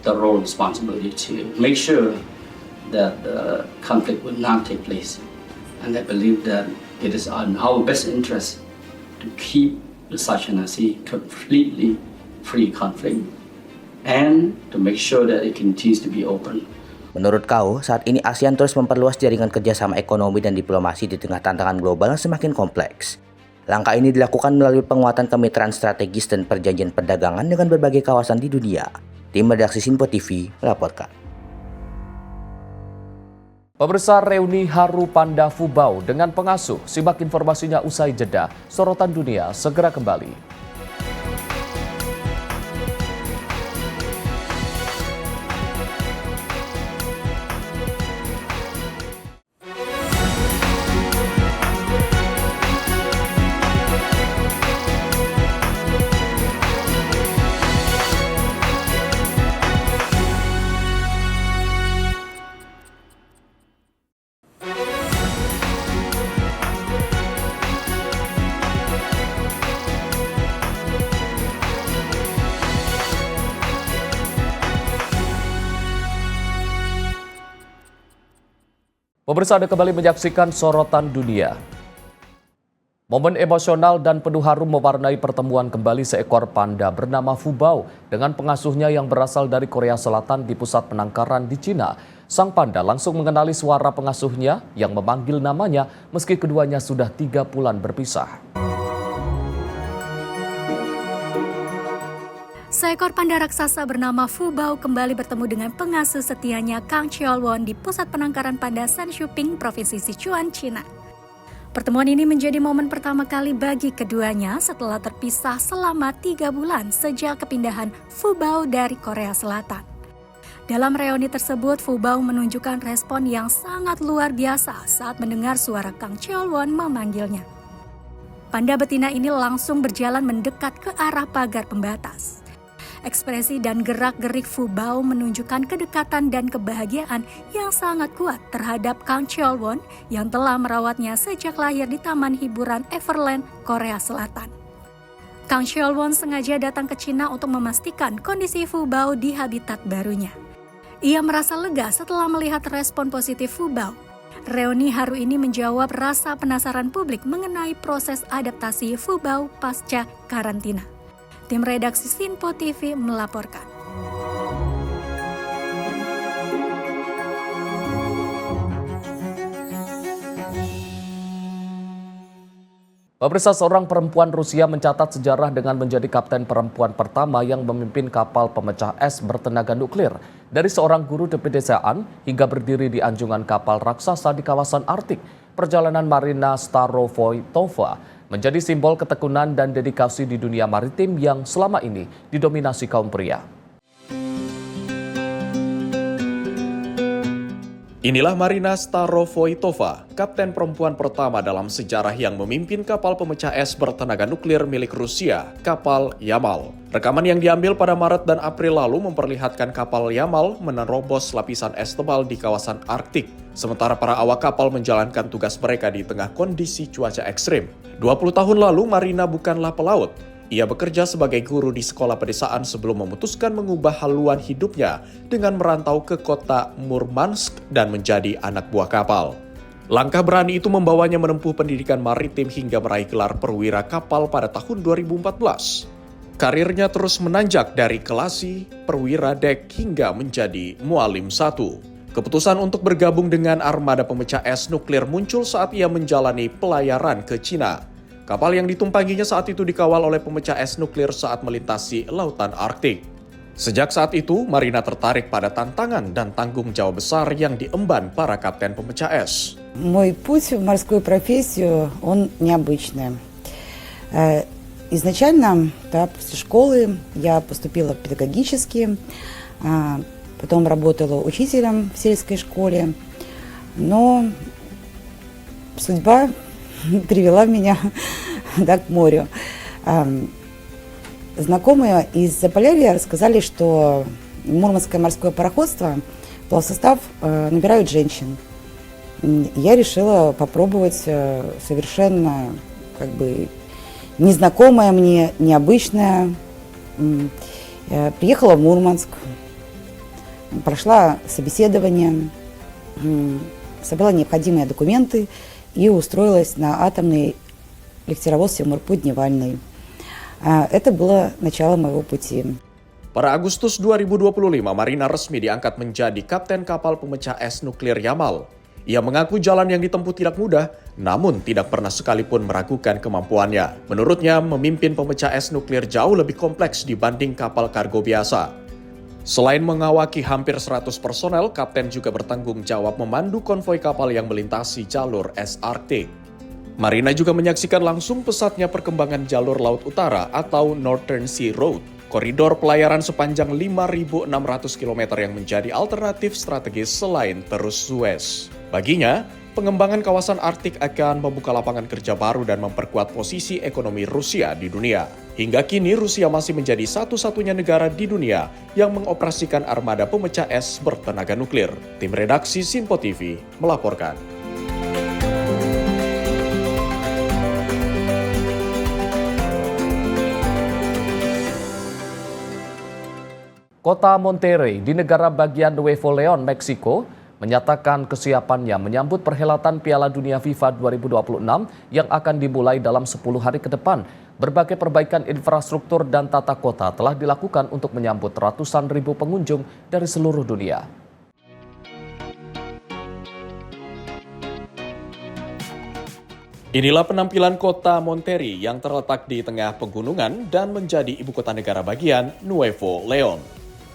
the role and responsibility to make sure that the conflict will not take place. And I believe that it is in our best interest to keep the South China Sea completely free conflict and to make sure that it continues to be open. Menurut Kau, saat ini ASEAN terus memperluas jaringan kerjasama ekonomi dan diplomasi di tengah tantangan global yang semakin kompleks. Langkah ini dilakukan melalui penguatan kemitraan strategis dan perjanjian perdagangan dengan berbagai kawasan di dunia. Tim redaksi Sinpo TV melaporkan. Pemirsa, reuni haru panda Fubao dengan pengasuh. Simak informasinya usai jeda. Sorotan dunia segera kembali. Pemirsa, Anda kembali menyaksikan Sorotan Dunia. Momen emosional dan penuh harum mewarnai pertemuan kembali seekor panda bernama Fubao dengan pengasuhnya yang berasal dari Korea Selatan di pusat penangkaran di Cina. Sang panda langsung mengenali suara pengasuhnya yang memanggil namanya meski keduanya sudah 3 bulan berpisah. Seekor panda raksasa bernama Fubao kembali bertemu dengan pengasuh setianya Kang Cheol-won di pusat penangkaran panda Sanshuping, Provinsi Sichuan, China. Pertemuan ini menjadi momen pertama kali bagi keduanya setelah terpisah selama 3 bulan sejak kepindahan Fubao dari Korea Selatan. Dalam reuni tersebut, Fubao menunjukkan respon yang sangat luar biasa saat mendengar suara Kang Cheol-won memanggilnya. Panda betina ini langsung berjalan mendekat ke arah pagar pembatas. Ekspresi dan gerak-gerik Fubao menunjukkan kedekatan dan kebahagiaan yang sangat kuat terhadap Kang Cheol-won yang telah merawatnya sejak lahir di Taman Hiburan Everland, Korea Selatan. Kang Cheol-won sengaja datang ke China untuk memastikan kondisi Fubao di habitat barunya. Ia merasa lega setelah melihat respon positif Fubao. Reuni haru ini menjawab rasa penasaran publik mengenai proses adaptasi Fubau pasca karantina. Tim redaksi Sinpo TV melaporkan. Pemirsa, seorang perempuan Rusia mencatat sejarah dengan menjadi kapten perempuan pertama yang memimpin kapal pemecah es bertenaga nuklir. Dari seorang guru di pedesaan hingga berdiri di anjungan kapal raksasa di kawasan Arktik, perjalanan Marina Starovoytova menjadi simbol ketekunan dan dedikasi di dunia maritim yang selama ini didominasi kaum pria. Inilah Marina Starovoytova, kapten perempuan pertama dalam sejarah yang memimpin kapal pemecah es bertenaga nuklir milik Rusia, kapal Yamal. Rekaman yang diambil pada Maret dan April lalu memperlihatkan kapal Yamal menerobos lapisan es tebal di kawasan Arktik, sementara para awak kapal menjalankan tugas mereka di tengah kondisi cuaca ekstrim. 20 tahun lalu Marina bukanlah pelaut. Ia bekerja sebagai guru di sekolah pedesaan sebelum memutuskan mengubah haluan hidupnya dengan merantau ke kota Murmansk dan menjadi anak buah kapal. Langkah berani itu membawanya menempuh pendidikan maritim hingga meraih gelar perwira kapal pada tahun 2014. Karirnya terus menanjak dari kelasi, perwira dek hingga menjadi mualim 1. Keputusan untuk bergabung dengan armada pemecah es nuklir muncul saat ia menjalani pelayaran ke Cina. Kapal yang ditumpanginya saat itu dikawal oleh pemecah es nuklir saat melintasi lautan Arktik. Sejak saat itu, Marina tertarik pada tantangan dan tanggung jawab besar yang diemban para kapten pemecah es. Мой путь в морскую профессию, он необычный. Изначально, после школы я поступила в педагогический, потом работала учителем в сельской школе, но судьба привела меня к морю. Знакомые из Заполярья рассказали, что Мурманское морское пароходство, плавсостав набирают женщин. Я решила попробовать совершенно незнакомое мне, необычное. Приехала в Мурманск, прошла собеседование, собрала необходимые документы и устроилась на атомный легтеровоз Севморпуть-Дневальный. Это было начало моего пути. Pada Agustus 2025, Marina resmi diangkat menjadi kapten kapal pemecah es nuklir Yamal. Ia mengaku jalan yang ditempuh tidak mudah, namun tidak pernah sekalipun meragukan kemampuannya. Menurutnya, memimpin pemecah es nuklir jauh lebih kompleks dibanding kapal kargo biasa. Selain mengawaki hampir 100 personel, kapten juga bertanggung jawab memandu konvoi kapal yang melintasi jalur es Arktik. Marina juga menyaksikan langsung pesatnya perkembangan jalur Laut Utara atau Northern Sea Road, koridor pelayaran sepanjang 5.600 km yang menjadi alternatif strategis selain terus Suez. Baginya, pengembangan kawasan Arktik akan membuka lapangan kerja baru dan memperkuat posisi ekonomi Rusia di dunia. Hingga kini Rusia masih menjadi satu-satunya negara di dunia yang mengoperasikan armada pemecah es bertenaga nuklir. Tim redaksi Sinpo TV melaporkan. Kota Monterrey di negara bagian Nuevo León, Meksiko, menyatakan kesiapannya menyambut perhelatan Piala Dunia FIFA 2026 yang akan dimulai dalam 10 hari ke depan. Berbagai perbaikan infrastruktur dan tata kota telah dilakukan untuk menyambut ratusan ribu pengunjung dari seluruh dunia. Inilah penampilan kota Monterrey yang terletak di tengah pegunungan dan menjadi ibu kota negara bagian Nuevo León.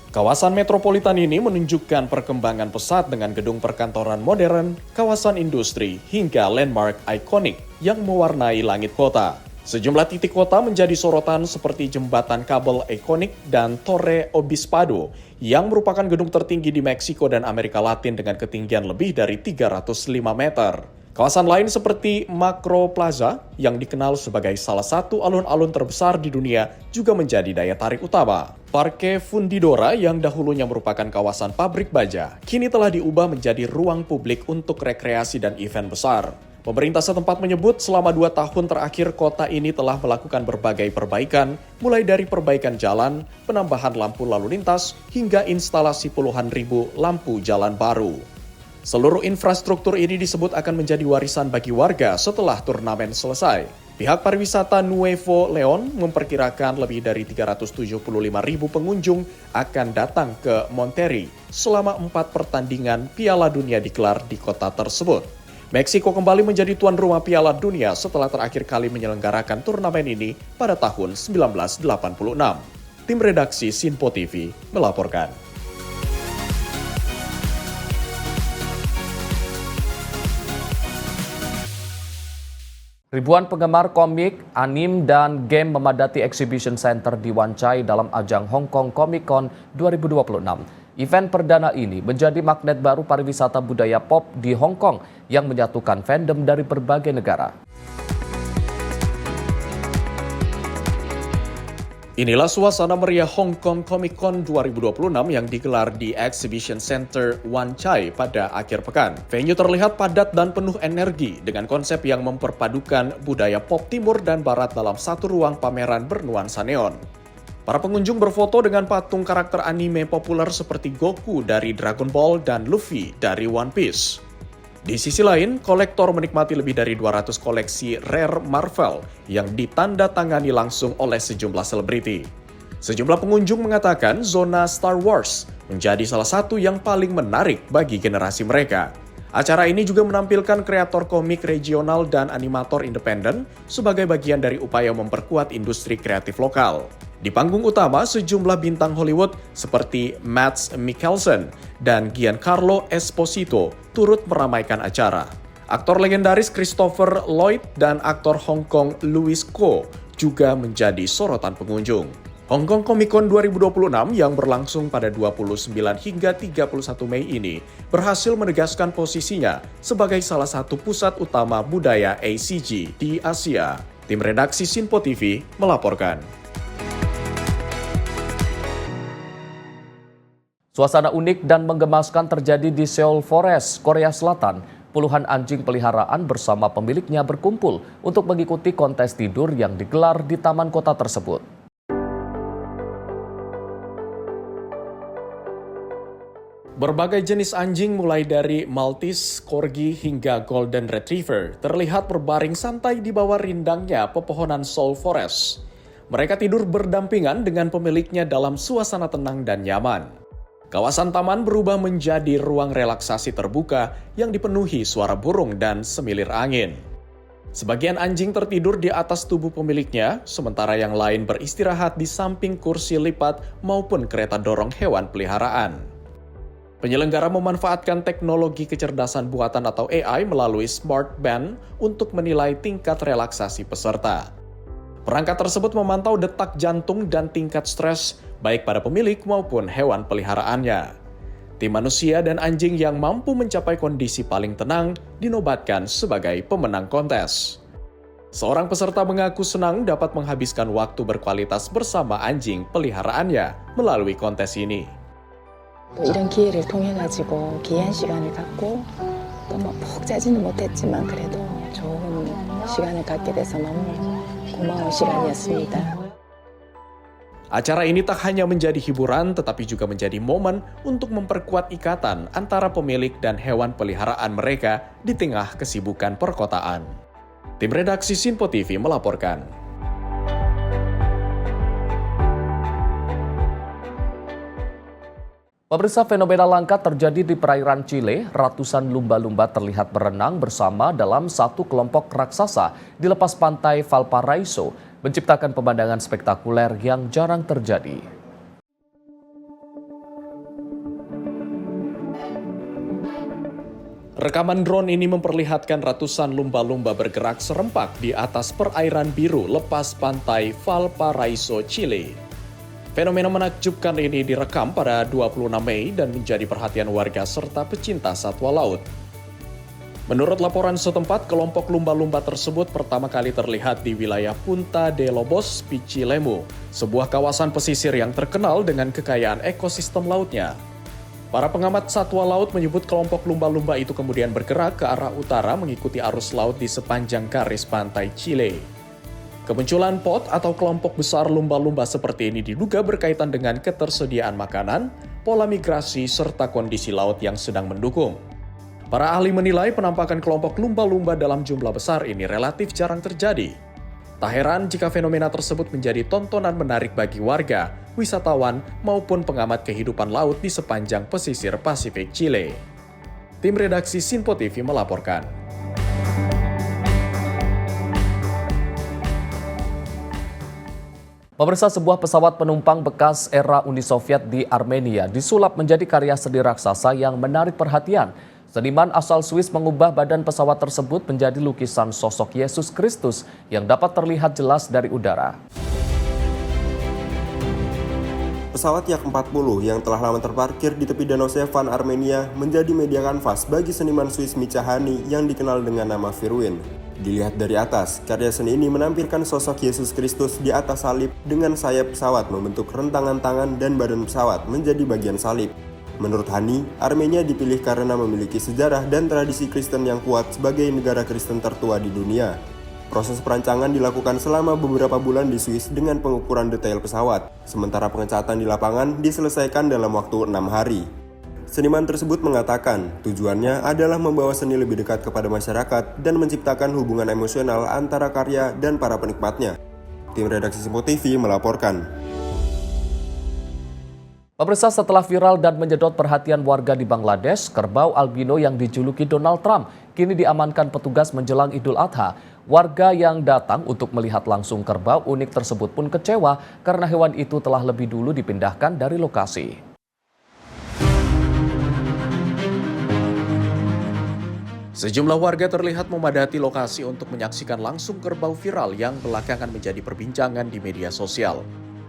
Kawasan metropolitan ini menunjukkan perkembangan pesat dengan gedung perkantoran modern, kawasan industri, hingga landmark ikonik yang mewarnai langit kota. Sejumlah titik kota menjadi sorotan seperti jembatan kabel ikonik dan Torre Obispado yang merupakan gedung tertinggi di Meksiko dan Amerika Latin dengan ketinggian lebih dari 305 meter. Kawasan lain seperti Macro Plaza yang dikenal sebagai salah satu alun-alun terbesar di dunia juga menjadi daya tarik utama. Parque Fundidora yang dahulunya merupakan kawasan pabrik baja, kini telah diubah menjadi ruang publik untuk rekreasi dan event besar. Pemerintah setempat menyebut selama 2 tahun terakhir kota ini telah melakukan berbagai perbaikan, mulai dari perbaikan jalan, penambahan lampu lalu lintas, hingga instalasi puluhan ribu lampu jalan baru. Seluruh infrastruktur ini disebut akan menjadi warisan bagi warga setelah turnamen selesai. Pihak pariwisata Nuevo Leon memperkirakan lebih dari 375.000 pengunjung akan datang ke Monterrey selama 4 pertandingan Piala Dunia digelar di kota tersebut. Meksiko kembali menjadi tuan rumah Piala Dunia setelah terakhir kali menyelenggarakan turnamen ini pada tahun 1986. Tim redaksi Sinpo TV melaporkan. Ribuan penggemar komik, anim, dan game memadati Exhibition Center di Wan Chai dalam ajang Hong Kong Comic Con 2026. Event perdana ini menjadi magnet baru pariwisata budaya pop di Hong Kong yang menyatukan fandom dari berbagai negara. Inilah suasana meriah Hong Kong Comic Con 2026 yang digelar di Exhibition Center Wan Chai pada akhir pekan. Venue terlihat padat dan penuh energi dengan konsep yang memperpadukan budaya pop timur dan barat dalam satu ruang pameran bernuansa neon. Para pengunjung berfoto dengan patung karakter anime populer seperti Goku dari Dragon Ball dan Luffy dari One Piece. Di sisi lain, kolektor menikmati lebih dari 200 koleksi rare Marvel yang ditandatangani langsung oleh sejumlah selebriti. Sejumlah pengunjung mengatakan zona Star Wars menjadi salah satu yang paling menarik bagi generasi mereka. Acara ini juga menampilkan kreator komik regional dan animator independen sebagai bagian dari upaya memperkuat industri kreatif lokal. Di panggung utama, sejumlah bintang Hollywood seperti Mads Mikkelsen dan Giancarlo Esposito turut meramaikan acara. Aktor legendaris Christopher Lloyd dan aktor Hong Kong Louis Ko juga menjadi sorotan pengunjung. Hong Kong Comic Con 2026 yang berlangsung pada 29 hingga 31 Mei ini berhasil menegaskan posisinya sebagai salah satu pusat utama budaya ACG di Asia. Tim redaksi Sinpo TV melaporkan. Suasana unik dan menggemaskan terjadi di Seoul Forest, Korea Selatan. Puluhan anjing peliharaan bersama pemiliknya berkumpul untuk mengikuti kontes tidur yang digelar di taman kota tersebut. Berbagai jenis anjing mulai dari Maltese, Corgi, hingga Golden Retriever terlihat berbaring santai di bawah rindangnya pepohonan Seoul Forest. Mereka tidur berdampingan dengan pemiliknya dalam suasana tenang dan nyaman. Kawasan taman berubah menjadi ruang relaksasi terbuka yang dipenuhi suara burung dan semilir angin. Sebagian anjing tertidur di atas tubuh pemiliknya, sementara yang lain beristirahat di samping kursi lipat maupun kereta dorong hewan peliharaan. Penyelenggara memanfaatkan teknologi kecerdasan buatan atau AI melalui Smart Band untuk menilai tingkat relaksasi peserta. Perangkat tersebut memantau detak jantung dan tingkat stres baik pada pemilik maupun hewan peliharaannya. Tim manusia dan anjing yang mampu mencapai kondisi paling tenang dinobatkan sebagai pemenang kontes. Seorang peserta mengaku senang dapat menghabiskan waktu berkualitas bersama anjing peliharaannya melalui kontes ini. 이런 기회를 통해 가지고 귀한 시간을 갖고 또 뭐 푹 자지는 못했지만 그래도 좋은 시간을 갖게 돼서 너무 고마운 시간이었습니다. Acara ini tak hanya menjadi hiburan tetapi juga menjadi momen untuk memperkuat ikatan antara pemilik dan hewan peliharaan mereka di tengah kesibukan perkotaan. Tim redaksi Sinpo TV melaporkan. Pemirsa, fenomena langka terjadi di perairan Chile. Ratusan lumba-lumba terlihat berenang bersama dalam satu kelompok raksasa di lepas pantai Valparaiso, menciptakan pemandangan spektakuler yang jarang terjadi. Rekaman drone ini memperlihatkan ratusan lumba-lumba bergerak serempak di atas perairan biru lepas pantai Valparaiso, Chile. Fenomena menakjubkan ini direkam pada 26 Mei dan menjadi perhatian warga serta pecinta satwa laut. Menurut laporan setempat, kelompok lumba-lumba tersebut pertama kali terlihat di wilayah Punta de Lobos, Pichilemu, sebuah kawasan pesisir yang terkenal dengan kekayaan ekosistem lautnya. Para pengamat satwa laut menyebut kelompok lumba-lumba itu kemudian bergerak ke arah utara mengikuti arus laut di sepanjang garis pantai Chile. Kemunculan pot atau kelompok besar lumba-lumba seperti ini diduga berkaitan dengan ketersediaan makanan, pola migrasi, serta kondisi laut yang sedang mendukung. Para ahli menilai penampakan kelompok lumba-lumba dalam jumlah besar ini relatif jarang terjadi. Tak heran jika fenomena tersebut menjadi tontonan menarik bagi warga, wisatawan, maupun pengamat kehidupan laut di sepanjang pesisir Pasifik Chile. Tim redaksi Sinpo TV melaporkan. Pemirsa, sebuah pesawat penumpang bekas era Uni Soviet di Armenia disulap menjadi karya seni raksasa yang menarik perhatian. Seniman asal Swiss mengubah badan pesawat tersebut menjadi lukisan sosok Yesus Kristus yang dapat terlihat jelas dari udara. Pesawat Yak-40 yang telah lama terparkir di tepi Danau Sevan, Armenia menjadi media kanvas bagi seniman Swiss Micha Hani yang dikenal dengan nama Verwin. Dilihat dari atas, karya seni ini menampilkan sosok Yesus Kristus di atas salib dengan sayap pesawat membentuk rentangan tangan dan badan pesawat menjadi bagian salib. Menurut Hani, Armenia dipilih karena memiliki sejarah dan tradisi Kristen yang kuat sebagai negara Kristen tertua di dunia. Proses perancangan dilakukan selama beberapa bulan di Swiss dengan pengukuran detail pesawat, sementara pengecatan di lapangan diselesaikan dalam waktu 6 hari. Seniman tersebut mengatakan tujuannya adalah membawa seni lebih dekat kepada masyarakat dan menciptakan hubungan emosional antara karya dan para penikmatnya. Tim redaksi Sinpo TV melaporkan. Pemirsa, setelah viral dan menyedot perhatian warga di Bangladesh, kerbau albino yang dijuluki Donald Trump kini diamankan petugas menjelang Idul Adha. Warga yang datang untuk melihat langsung kerbau unik tersebut pun kecewa karena hewan itu telah lebih dulu dipindahkan dari lokasi. Sejumlah warga terlihat memadati lokasi untuk menyaksikan langsung kerbau viral yang belakangan menjadi perbincangan di media sosial.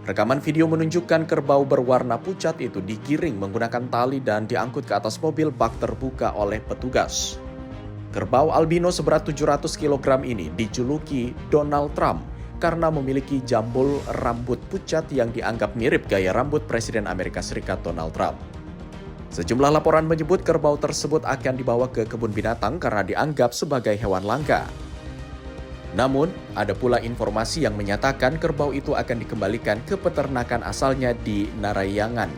Rekaman video menunjukkan kerbau berwarna pucat itu digiring menggunakan tali dan diangkut ke atas mobil bak terbuka oleh petugas. Kerbau albino seberat 700 kg ini dijuluki Donald Trump karena memiliki jambul rambut pucat yang dianggap mirip gaya rambut Presiden Amerika Serikat Donald Trump. Sejumlah laporan menyebut kerbau tersebut akan dibawa ke kebun binatang karena dianggap sebagai hewan langka. Namun, ada pula informasi yang menyatakan kerbau itu akan dikembalikan ke peternakan asalnya di Narayangan.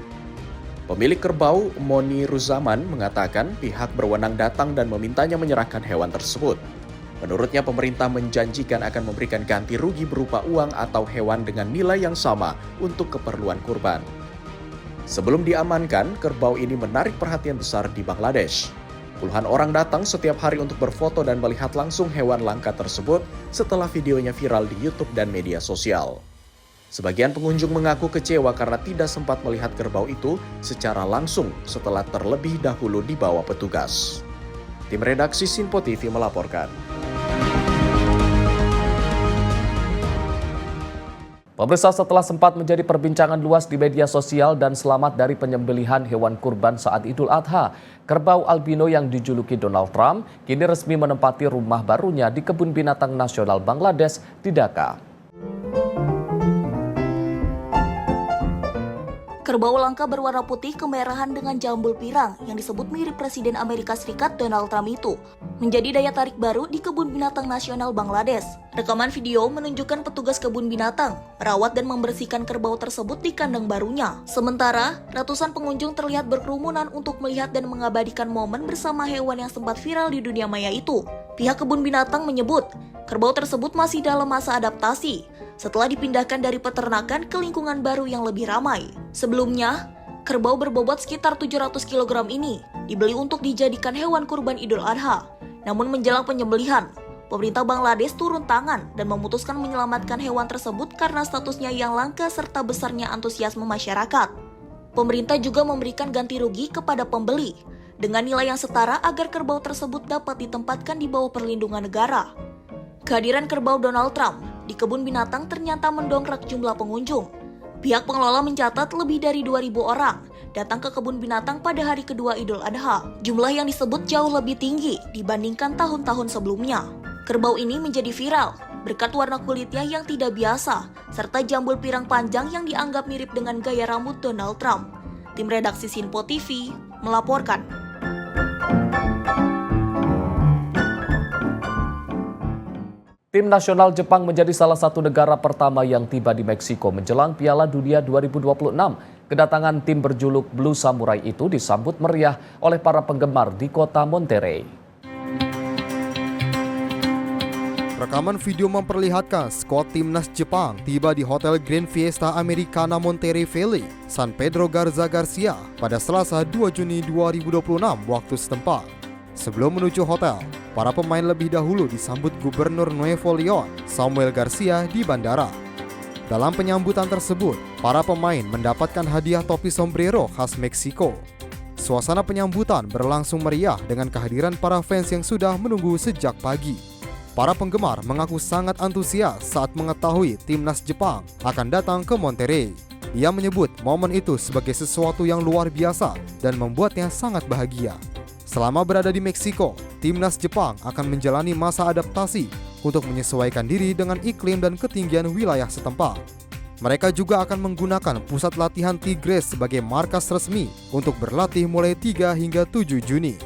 Pemilik kerbau, Moni Ruzaman, mengatakan pihak berwenang datang dan memintanya menyerahkan hewan tersebut. Menurutnya, pemerintah menjanjikan akan memberikan ganti rugi berupa uang atau hewan dengan nilai yang sama untuk keperluan kurban. Sebelum diamankan, kerbau ini menarik perhatian besar di Bangladesh. Puluhan orang datang setiap hari untuk berfoto dan melihat langsung hewan langka tersebut setelah videonya viral di YouTube dan media sosial. Sebagian pengunjung mengaku kecewa karena tidak sempat melihat kerbau itu secara langsung setelah terlebih dahulu dibawa petugas. Tim redaksi Sinpo TV melaporkan. Pemirsa, setelah sempat menjadi perbincangan luas di media sosial dan selamat dari penyembelihan hewan kurban saat Idul Adha, kerbau albino yang dijuluki Donald Trump kini resmi menempati rumah barunya di Kebun Binatang Nasional Bangladesh di Dhaka. Kerbau langka berwarna putih kemerahan dengan jambul pirang yang disebut mirip Presiden Amerika Serikat Donald Trump itu menjadi daya tarik baru di Kebun Binatang Nasional Bangladesh. Rekaman video menunjukkan petugas kebun binatang merawat dan membersihkan kerbau tersebut di kandang barunya. Sementara, ratusan pengunjung terlihat berkerumunan untuk melihat dan mengabadikan momen bersama hewan yang sempat viral di dunia maya itu. Pihak kebun binatang menyebut, kerbau tersebut masih dalam masa adaptasi setelah dipindahkan dari peternakan ke lingkungan baru yang lebih ramai. Sebelumnya, kerbau berbobot sekitar 700 kg ini dibeli untuk dijadikan hewan kurban Idul Adha. Namun menjelang penyembelihan, pemerintah Bangladesh turun tangan dan memutuskan menyelamatkan hewan tersebut karena statusnya yang langka serta besarnya antusiasme masyarakat. Pemerintah juga memberikan ganti rugi kepada pembeli dengan nilai yang setara agar kerbau tersebut dapat ditempatkan di bawah perlindungan negara. Kehadiran kerbau Donald Trump di kebun binatang ternyata mendongkrak jumlah pengunjung. Pihak pengelola mencatat lebih dari 2.000 orang datang ke kebun binatang pada hari kedua Idul Adha. Jumlah yang disebut jauh lebih tinggi dibandingkan tahun-tahun sebelumnya. Kerbau ini menjadi viral berkat warna kulitnya yang tidak biasa, serta jambul pirang panjang yang dianggap mirip dengan gaya rambut Donald Trump. Tim redaksi Sinpo TV melaporkan. Tim nasional Jepang menjadi salah satu negara pertama yang tiba di Meksiko menjelang Piala Dunia 2026. Kedatangan tim berjuluk Blue Samurai itu disambut meriah oleh para penggemar di kota Monterrey. Rekaman video memperlihatkan skuad timnas Jepang tiba di Hotel Grand Fiesta Americana Monterrey Valley, San Pedro Garza Garcia pada Selasa 2 Juni 2026 waktu setempat. Sebelum menuju hotel, para pemain lebih dahulu disambut Gubernur Nuevo León, Samuel Garcia di bandara. Dalam penyambutan tersebut, para pemain mendapatkan hadiah topi sombrero khas Meksiko. Suasana penyambutan berlangsung meriah dengan kehadiran para fans yang sudah menunggu sejak pagi. Para penggemar mengaku sangat antusias saat mengetahui timnas Jepang akan datang ke Monterrey. Ia menyebut momen itu sebagai sesuatu yang luar biasa dan membuatnya sangat bahagia. Selama berada di Meksiko, timnas Jepang akan menjalani masa adaptasi untuk menyesuaikan diri dengan iklim dan ketinggian wilayah setempat. Mereka juga akan menggunakan pusat latihan Tigres sebagai markas resmi untuk berlatih mulai 3 hingga 7 Juni.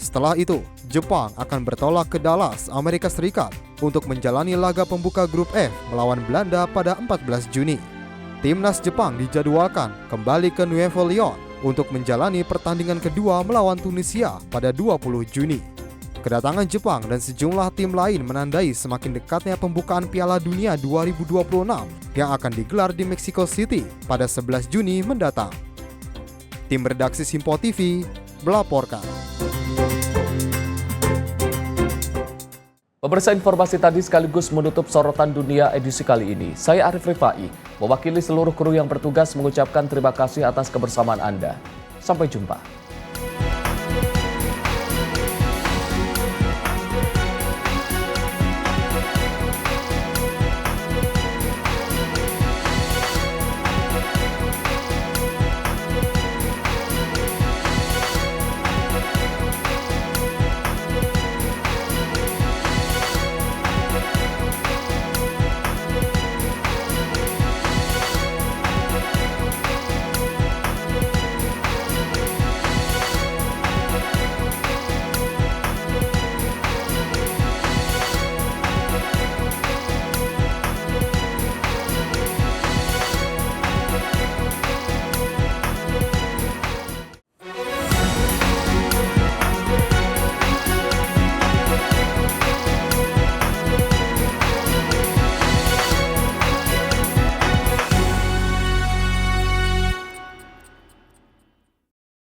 Setelah itu, Jepang akan bertolak ke Dallas, Amerika Serikat untuk menjalani laga pembuka grup F melawan Belanda pada 14 Juni. Timnas Jepang dijadwalkan kembali ke Nuevo León untuk menjalani pertandingan kedua melawan Tunisia pada 20 Juni. Kedatangan Jepang dan sejumlah tim lain menandai semakin dekatnya pembukaan Piala Dunia 2026 yang akan digelar di Mexico City pada 11 Juni mendatang. Tim redaksi Simpo TV melaporkan. Pemirsa, informasi tadi sekaligus menutup sorotan dunia edisi kali ini. Saya Arif Rifai, mewakili seluruh kru yang bertugas mengucapkan terima kasih atas kebersamaan Anda. Sampai jumpa.